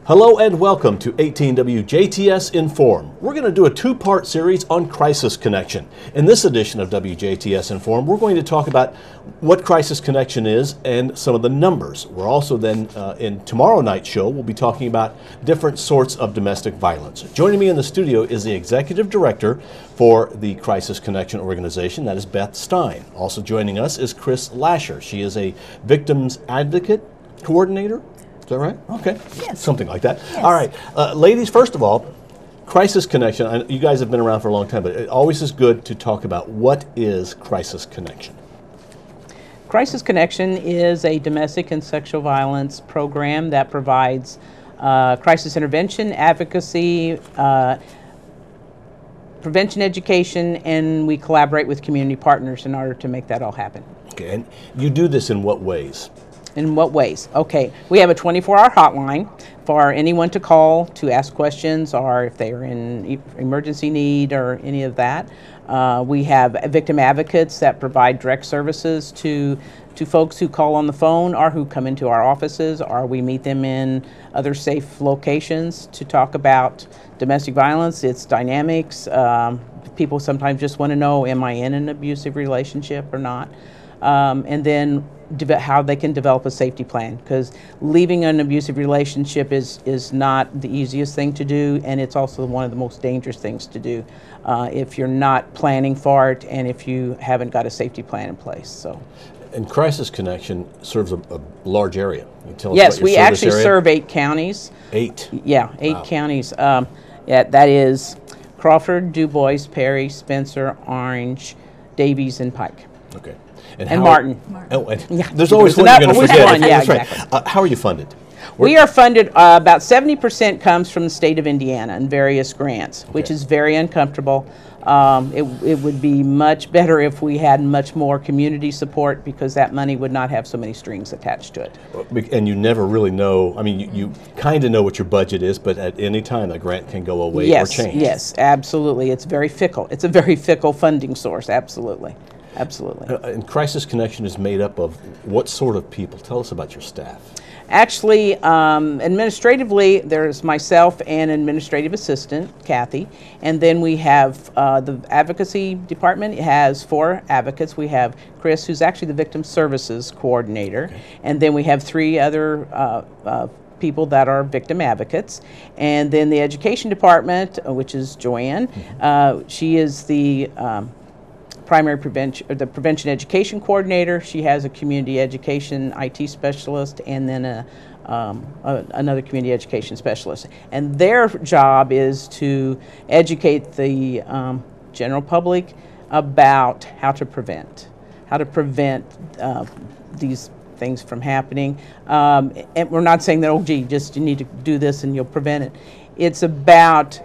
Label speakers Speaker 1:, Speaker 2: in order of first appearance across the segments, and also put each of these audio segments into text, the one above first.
Speaker 1: Hello and welcome to 18 WJTS in.form. We're going to do a two-part series on Crisis Connection. In this edition of WJTS in.form, we're going to talk about what Crisis Connection is and some of the numbers. We're also then, in tomorrow night's show, we'll be talking about different sorts of domestic violence. Joining me in the studio is the Executive Director for the Crisis Connection organization, that is Beth Stein. Also joining us is Kris Lasher. She is a Victims Advocate Coordinator. Is that right? Okay.
Speaker 2: Yes.
Speaker 1: Something like that.
Speaker 2: Yes.
Speaker 1: All right. Ladies, first of all, Crisis Connection, you guys have been around for a long time, but it always is good to talk about what is Crisis Connection.
Speaker 2: Crisis Connection is a domestic and sexual violence program that provides crisis intervention, advocacy, prevention education, and we collaborate with community partners in order to make that all happen.
Speaker 1: Okay, and you do this in what ways?
Speaker 2: In what ways? Okay, we have a 24-hour hotline for anyone to call to ask questions or if they are in emergency need or any of that. We have victim advocates that provide direct services to folks who call on the phone or who come into our offices, or we meet them in other safe locations to talk about domestic violence, its dynamics. People sometimes just want to know, am I in an abusive relationship or not? And then how they can develop a safety plan, because leaving an abusive relationship is not the easiest thing to do, and it's also one of the most dangerous things to do if you're not planning for it and if you haven't got a safety plan in place. So.
Speaker 1: And Crisis Connection serves a large area. Can you tell us
Speaker 2: Yes,
Speaker 1: about your
Speaker 2: we
Speaker 1: service
Speaker 2: actually
Speaker 1: area?
Speaker 2: serve 8 counties.
Speaker 1: 8?
Speaker 2: Yeah, 8
Speaker 1: Wow.
Speaker 2: counties. Yeah, that is Crawford, DuBois, Perry, Spencer, Orange, Davies, and Pike.
Speaker 1: Okay.
Speaker 2: And Martin.
Speaker 1: Oh, and
Speaker 2: Yeah.
Speaker 1: there's always one
Speaker 2: There's
Speaker 1: you're going to
Speaker 2: always
Speaker 1: forget.
Speaker 2: one, yeah,
Speaker 1: That's
Speaker 2: exactly.
Speaker 1: right. How are you funded?
Speaker 2: We are funded, about 70% comes from the state of Indiana in various grants, which
Speaker 1: Okay.
Speaker 2: is very uncomfortable. It would be much better if we had much more community support, because that money would not have so many strings attached to it.
Speaker 1: And you never really know, I mean, you kind of know what your budget is, but at any time a grant can go away or change.
Speaker 2: Yes, absolutely. It's very fickle. It's a very fickle funding source, absolutely. Absolutely.
Speaker 1: And Crisis Connection is made up of what sort of people? Tell us about your staff.
Speaker 2: Actually, administratively, there's myself and administrative assistant, Kathy, and then we have the advocacy department. It has 4 advocates. We have Chris, who's actually the victim services coordinator,
Speaker 1: Okay.
Speaker 2: and then we have 3 other people that are victim advocates, and then the education department, which is Joanne. She is the primary prevention, or the prevention education coordinator. She has a community education IT specialist, and then another community education specialist. And their job is to educate the general public about how to prevent these things from happening. And we're not saying that, oh gee, just you need to do this and you'll prevent it. It's about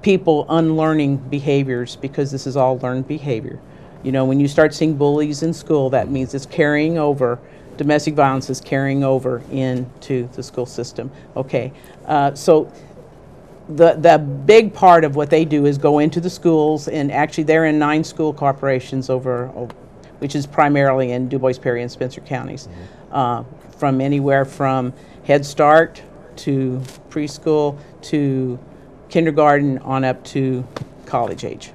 Speaker 2: people unlearning behaviors, because this is all learned behavior. You know, when you start seeing bullies in school, that means it's carrying over. Domestic violence is carrying over into the school system. Okay, so the big part of what they do is go into the schools, and actually they're in 9 school corporations which is primarily in DuBois, Perry, and Spencer counties, from anywhere from Head Start to preschool to kindergarten on up to college age.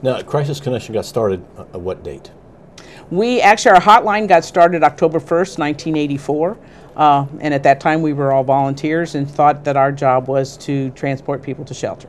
Speaker 1: Now, Crisis Connection got started at what date?
Speaker 2: Our hotline got started October 1st, 1984. And at that time we were all volunteers and thought that our job was to transport people to shelter.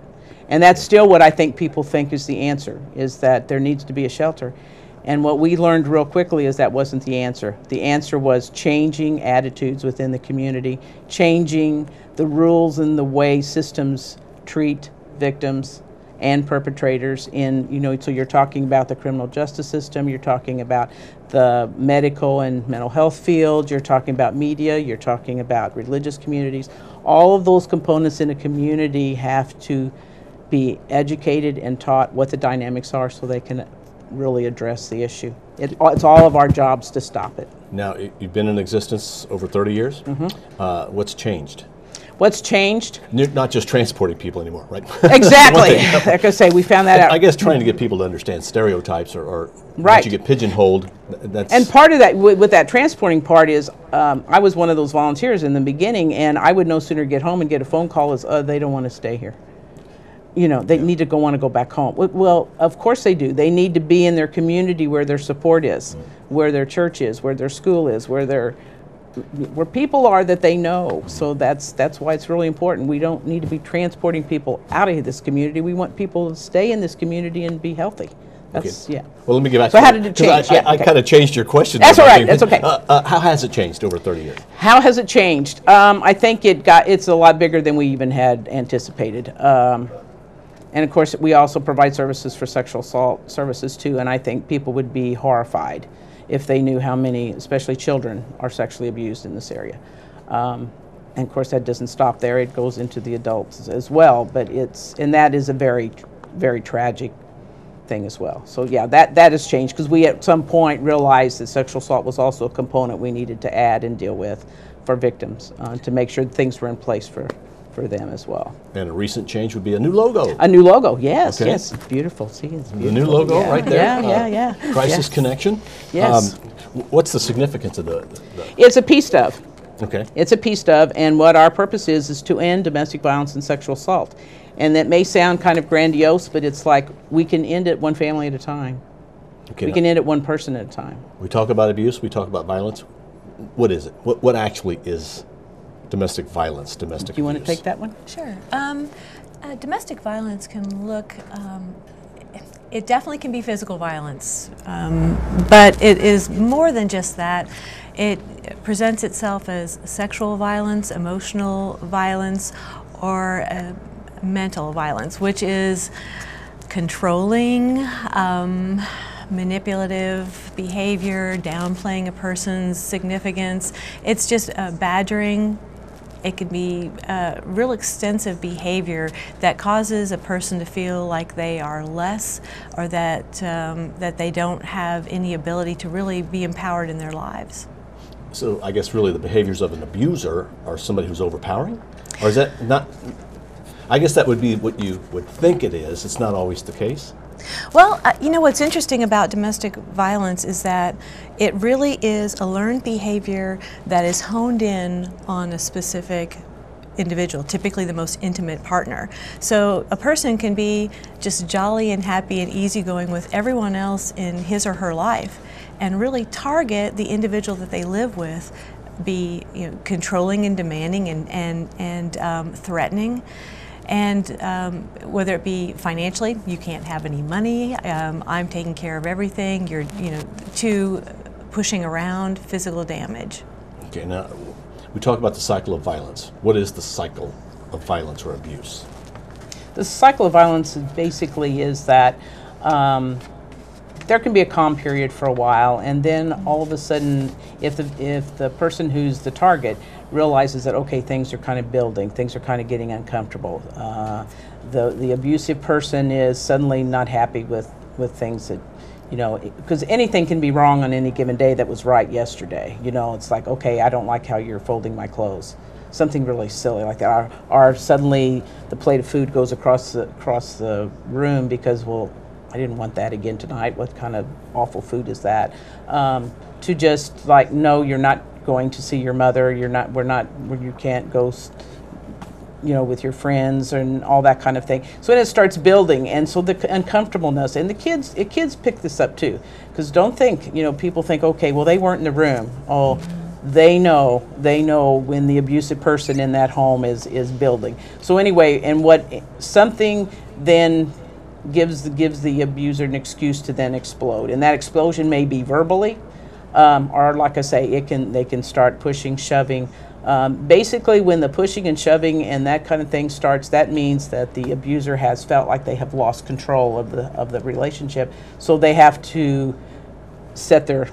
Speaker 2: And that's still what I think people think is the answer, is that there needs to be a shelter. And what we learned real quickly is that wasn't the answer. The answer was changing attitudes within the community, changing the rules and the way systems treat victims and perpetrators in, so you're talking about the criminal justice system, you're talking about the medical and mental health field, you're talking about media, you're talking about religious communities. All of those components in a community have to be educated and taught what the dynamics are so they can really address the issue. It's all of our jobs to stop it.
Speaker 1: Now, you've been in existence over 30 years. Mm-hmm. What's changed?
Speaker 2: What's changed?
Speaker 1: Not just transporting people anymore, right?
Speaker 2: Exactly. Like I say, we found that out.
Speaker 1: I guess trying to get people to understand stereotypes or
Speaker 2: Right.
Speaker 1: once you get pigeonholed, that's...
Speaker 2: And part of that, with that transporting part is, I was one of those volunteers in the beginning, and I would no sooner get home and get a phone call as, they don't want to stay here. You know, they need to want to go back home. Well, of course they do. They need to be in their community where their support is, where their church is, where their school is, where people are that they know. So that's why it's really important. We don't need to be transporting people out of this community. We want people to stay in this community and be healthy. That's,
Speaker 1: okay. Well, let me get back
Speaker 2: to
Speaker 1: how
Speaker 2: did it change?
Speaker 1: I kind of changed your question.
Speaker 2: That's all right. That's okay.
Speaker 1: How has it changed over 30 years?
Speaker 2: How has it changed? I think it's a lot bigger than we even had anticipated. And of course, we also provide services for sexual assault services too, and I think people would be horrified if they knew how many, especially children, are sexually abused in this area. And of course, that doesn't stop there. It goes into the adults as well, but and that is a very, very tragic thing as well. So yeah, that has changed, because we at some point realized that sexual assault was also a component we needed to add and deal with for victims, to make sure things were in place for them as well.
Speaker 1: And a recent change would be a new logo.
Speaker 2: A new logo, yes,
Speaker 1: okay.
Speaker 2: yes, it's beautiful. See, it's beautiful.
Speaker 1: The new logo right there.
Speaker 2: Yeah.
Speaker 1: Crisis Connection.
Speaker 2: Yes.
Speaker 1: What's the significance of the?
Speaker 2: It's a peace dove.
Speaker 1: Okay.
Speaker 2: It's a peace dove, and what our purpose is to end domestic violence and sexual assault. And that may sound kind of grandiose, but it's like we can end it one family at a time. Okay. We can end it one person at a time.
Speaker 1: We talk about abuse. We talk about violence. What is it? What actually is domestic violence, domestic abuse?
Speaker 2: Do you want to take that one?
Speaker 3: Sure. Domestic violence can look, it definitely can be physical violence, but it is more than just that. It presents itself as sexual violence, emotional violence, or mental violence, which is controlling, manipulative behavior, downplaying a person's significance. It's just badgering. It can be real extensive behavior that causes a person to feel like they are less, or that they don't have any ability to really be empowered in their lives.
Speaker 1: So I guess really the behaviors of an abuser are somebody who's overpowering? Or is that not? I guess that would be what you would think it is. It's not always the case.
Speaker 3: Well, you know, what's interesting about domestic violence is that it really is a learned behavior that is honed in on a specific individual, typically the most intimate partner. So a person can be just jolly and happy and easygoing with everyone else in his or her life, and really target the individual that they live with, be controlling and demanding and threatening. And whether it be financially, you can't have any money, I'm taking care of everything, you're, to pushing around, physical damage.
Speaker 1: Okay, now we talk about the cycle of violence. What is the cycle of violence or abuse?
Speaker 2: The cycle of violence basically is that there can be a calm period for a while, and then all of a sudden, if the person who's the target realizes that, okay, things are kind of building, things are kind of getting uncomfortable, the abusive person is suddenly not happy with things that, because anything can be wrong on any given day that was right yesterday. It's like, okay, I don't like how you're folding my clothes. Something really silly like that. Or suddenly the plate of food goes across the room because, well, I didn't want that again tonight. What kind of awful food is that? To just like, no, you're not going to see your mother. You can't go, with your friends and all that kind of thing. So it starts building, and so the uncomfortableness, and the kids pick this up too, because don't think, people think, okay, well, they weren't in the room. Oh, they know when the abusive person in that home is building. So anyway, and something then gives the abuser an excuse to then explode, and that explosion may be verbally, or like I say, they can start pushing, shoving. Basically, when the pushing and shoving and that kind of thing starts, that means that the abuser has felt like they have lost control of the relationship, so they have to set their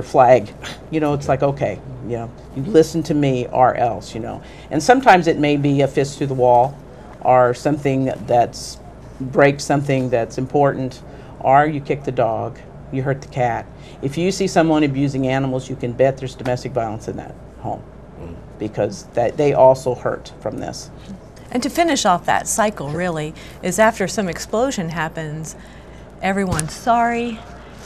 Speaker 2: flag. It's like, okay, you listen to me or else, And sometimes it may be a fist through the wall, or something that's break something that's important, or you kick the dog, you hurt the cat. If you see someone abusing animals, you can bet there's domestic violence in that home. because they also hurt from this.
Speaker 3: And to finish off that cycle, really, is after some explosion happens, everyone's sorry,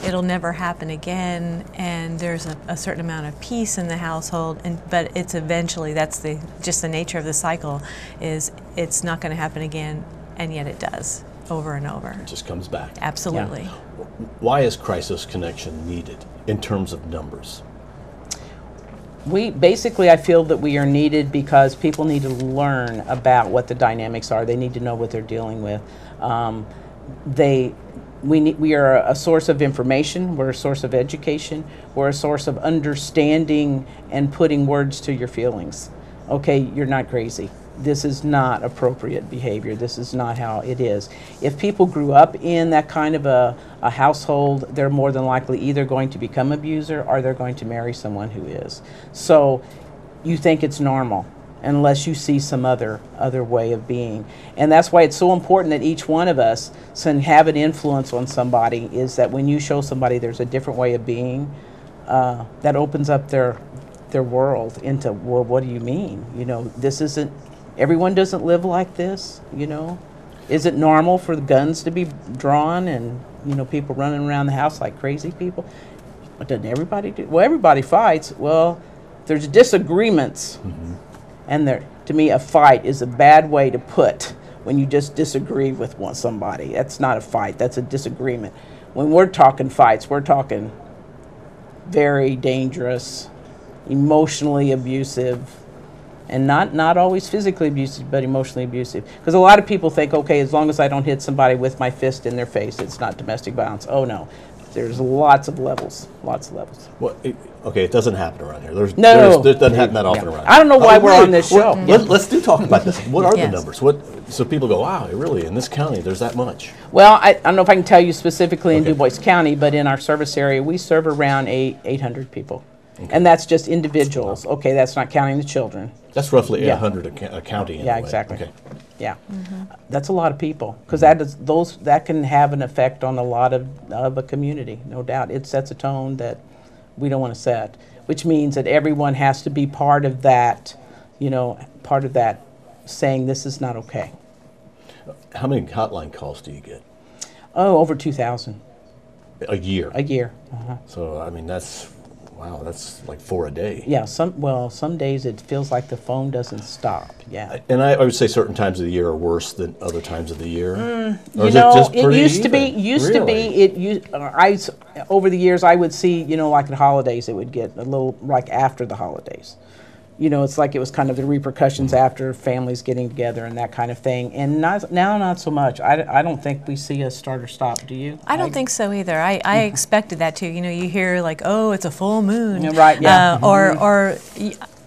Speaker 3: it'll never happen again, and there's a certain amount of peace in the household, but it's eventually, that's just the nature of the cycle, is it's not going to happen again, and yet it does, over and over.
Speaker 1: It just comes back.
Speaker 3: Absolutely.
Speaker 1: Yeah. Why is crisis connection needed in terms of numbers?
Speaker 2: I feel that we are needed because people need to learn about what the dynamics are. They need to know what they're dealing with. We are a source of information, we're a source of education, we're a source of understanding and putting words to your feelings. Okay, you're not crazy. This is not appropriate behavior. This is not how it is. If people grew up in that kind of a household, they're more than likely either going to become an abuser or they're going to marry someone who is. So you think it's normal unless you see some other way of being. And that's why it's so important that each one of us can have an influence on somebody, is that when you show somebody there's a different way of being, that opens up their world into, well, what do you mean? You know, this isn't, everyone doesn't live like this, you know. Is it normal for the guns to be drawn and, you know, people running around the house like crazy people? Doesn't everybody do? Well, everybody fights. Well, there's disagreements. Mm-hmm. And to me, a fight is a bad way to put when you just disagree with somebody. That's not a fight, that's a disagreement. When we're talking fights, we're talking very dangerous, emotionally abusive, and not always physically abusive, but emotionally abusive. Because a lot of people think, okay, as long as I don't hit somebody with my fist in their face, it's not domestic violence. Oh no, there's lots of levels, lots of levels.
Speaker 1: Well, okay, it doesn't happen around here. It doesn't happen that often around here.
Speaker 2: I don't know why we're on this show.
Speaker 1: Let's talk about this. What are the numbers? So people go, wow, really, in this county, there's that much?
Speaker 2: Well, I don't know if I can tell you specifically in Du Bois County, but in our service area, we serve around 800 people. Okay. And that's just individuals. Okay, that's not counting the children.
Speaker 1: That's roughly 100 a county.
Speaker 2: Yeah, exactly. Okay. Yeah, that's a lot of people, because that can have an effect on a lot of a community, no doubt. It sets a tone that we don't want to set, which means that everyone has to be part of that, you know, part of that saying this is not okay.
Speaker 1: How many hotline calls do you get?
Speaker 2: Oh, over 2,000.
Speaker 1: A year?
Speaker 2: A year.
Speaker 1: So, I mean, that's like 4 a day.
Speaker 2: Yeah, some days it feels like the phone doesn't stop. Yeah.
Speaker 1: And I would say certain times of the year are worse than other times of the year.
Speaker 2: You know, it used to be. Over the years, I would see, you know, like at holidays, it would get a little like after the holidays. You know, it's like it was kind of the repercussions after families getting together and that kind of thing. And now not so much. I don't think we see a start or stop. Do you?
Speaker 3: I don't think so either. I expected that too. You know, you hear like, oh, it's a full moon.
Speaker 2: Right, yeah.
Speaker 3: Or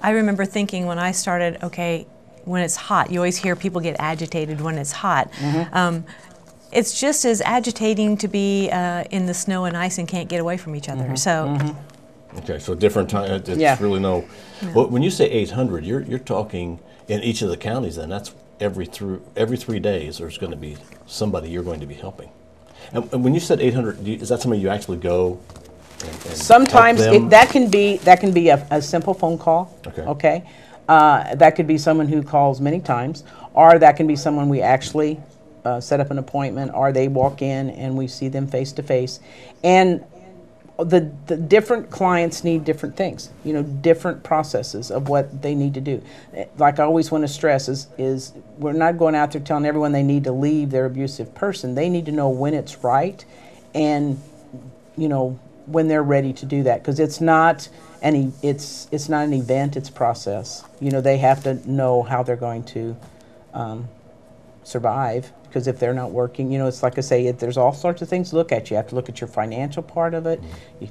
Speaker 3: I remember thinking when I started, okay, when it's hot, you always hear people get agitated when it's hot. It's just as agitating to be in the snow and ice and can't get away from each other. So.
Speaker 1: Okay, so different time. It's really no. Well, when you say 800, you're talking in each of the counties. Then that's every 3 days. There's going to be somebody you're going to be helping. And when you said 800, is that somebody you actually go? And
Speaker 2: sometimes that can be a simple phone call. Okay. That could be someone who calls many times, or that can be someone we actually set up an appointment, or they walk in and we see them face to face, and. The different clients need different things, you know, different processes of what they need to do. Like I always want to stress is we're not going out there telling everyone they need to leave their abusive person. They need to know when it's right and, you know, when they're ready to do that, because it's not an event, it's a process. You know, they have to know how they're going to survive. Because if they're not working, you know, it's like I say, there's all sorts of things to look at. You have to look at your financial part of it.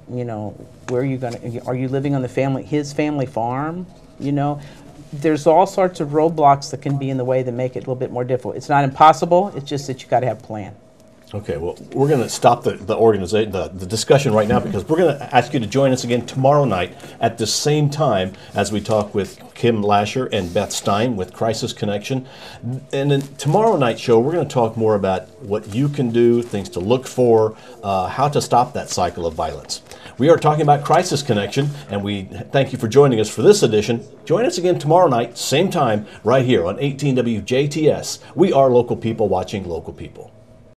Speaker 2: You know, where are you are you living on his family farm? You know, there's all sorts of roadblocks that can be in the way that make it a little bit more difficult. It's not impossible. It's just that you got to have a plan.
Speaker 1: Okay, well, we're going to stop the discussion right now, because we're going to ask you to join us again tomorrow night at the same time as we talk with Kim Lasher and Beth Stein with Crisis Connection. And in tomorrow night's show, we're going to talk more about what you can do, things to look for, how to stop that cycle of violence. We are talking about Crisis Connection, and we thank you for joining us for this edition. Join us again tomorrow night, same time, right here on 18 WJTS. We are local people watching local people.